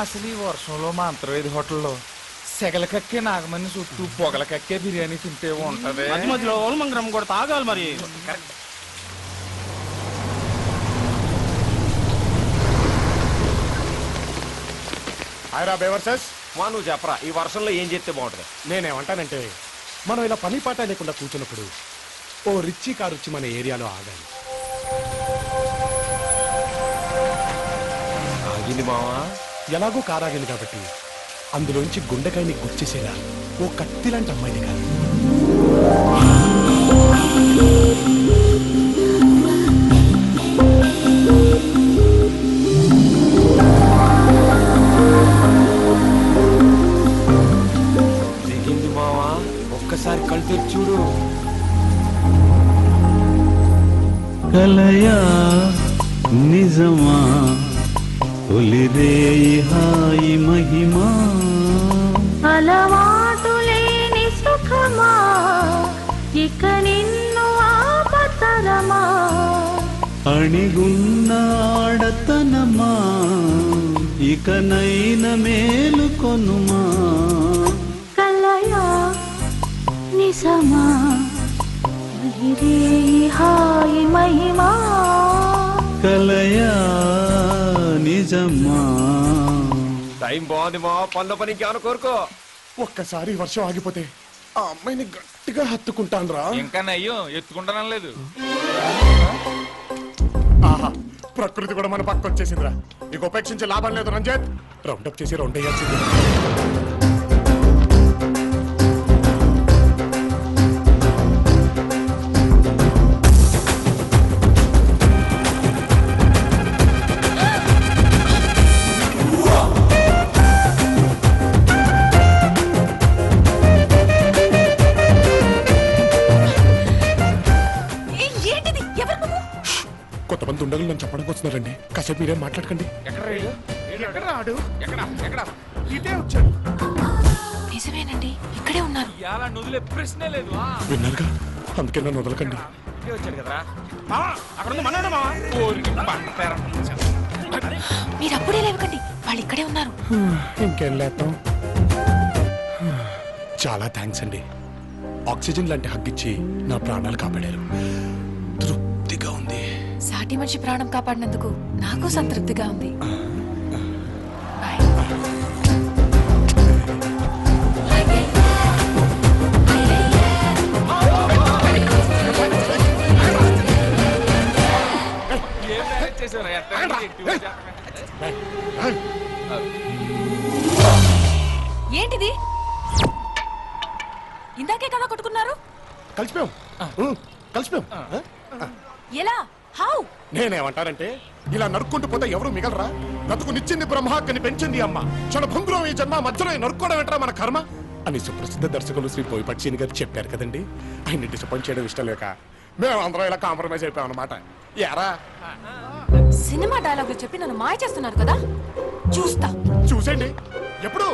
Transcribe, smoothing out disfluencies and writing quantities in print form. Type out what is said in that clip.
అసలు ఈ వర్షంలో మా అంతర్వేది హోటల్లో సెగల కక్కే నాగమని చుట్టూ పొగల కక్కే బిర్యానీ తింటే ఉంటది. మధ్య మధ్యలో ఓల్మంగరం కూడా తాగాలి మరి. హాయ్రా బేవర్సెస్. నువ్వు చెప్పరా, ఈ వర్షంలో ఏం చేస్తే బాగుంటుంది? నేనేమంటానంటే మనం ఇలా పని పాట లేకుండా కూర్చున్నప్పుడు ఓ రిచ్చి కారు వచ్చి మన ఏరియాలో ఆగాలి. ఆగింది మావా. ఎలాగో కారు ఆగింది కాబట్టి అందులోంచి గుండెకాయని గుర్చేసేలా ఓ కత్తి లాంటి అమ్మాయిని కాదు. దిగింది మావా, ఒక్కసారి కళ్ళు తెరిచి చూడు. కలయా నిజమా తొలిరేయి హాయి మహిమా అలవాటు లేని సుఖమా ఇక నిన్ను ఆపతరమా అణిగున్న ఆడతనమా ఇకనైన మేలుకొనుమా కలయా నిజమా తొలిరేయి హాయి మహిమా కలయా నిజమా. టైం బాగుంది మావా, పనిలో పని ఇంకేమైనా కోరుకో. ఒక్కసారి వర్షం ఆగిపోతే ఆ అమ్మాయిని గట్టిగా హత్తుకుంటాను రా. ఇంకా నయ్యం ఎత్తుకుంటానం లేదు. ఆహా, ప్రకృతి కూడా మన పక్క వచ్చేసిందిరా. ఇక ఉపేక్షించే లాభం లేదు రంజిత్. రౌండప్ చేసి రౌండ్ అయ్యాల్సింది. కొంతమంది ఉండగలు నన్ను చెప్పడానికి వస్తున్నారండి. కాసేపు మీరేం మాట్లాడకండి. ఎక్కడ రాడు? ఎక్కడ ఇదే వచ్చాడు. నిజమేనండి, ఇక్కడే ఉన్నారు. ఇలా నుదిలే ప్రశ్నే లేదు. విన్నారుగా, అందుకే నన్ను వదలకండి. ఇదే వచ్చాడు కదరా. అక్కడ ఉంది మనోడు మావా. మీరు అప్పుడే లేవకండి, వాళ్ళు ఇక్కడే ఉన్నారు. ఇంకేం లేద్దాం. చాలా థ్యాంక్స్ అండి. ఆక్సిజన్ లాంటి హగ్గిచ్చి నా ప్రాణాలు కాపాడారు. తృప్తిగా ఉంది. సాటి మనిషి ప్రాణం కాపాడినందుకు నాకు సంతృప్తిగా ఉంది. బాయ్. ఏంటిది? ఇందాకే కదా కొట్టుకున్నారు. కలిసిపోయాం. ఎలా? హౌ? నేనేమంటానంటే ఇలా నరుక్కుంటూ పోతే ఎవరు మిగలరా? బ్రతుకునిచ్చింది బ్రహ్మ, కని పెంచింది అమ్మ. క్షణభంగురం ఈ జన్మ, మధ్యలో నరుక్కోవడం ఏంట్రా మన కర్మ అని సుప్రసిద్ధ దర్శకులు శ్రీ బోయపాటి గారు చెప్పారు కదండి. ఆయన్ని డిసప్పాయింట్ చేయడం ఇష్టం లేక మేము అందరం ఇలా కాంప్రమైజ్ అయిపోయాం అనమాట. యారా సినిమా డైలాగులు చెప్పి నన్ను మాయ చేస్తున్నారు కదా, చూస్తా. చూసేయండి. ఎప్పుడు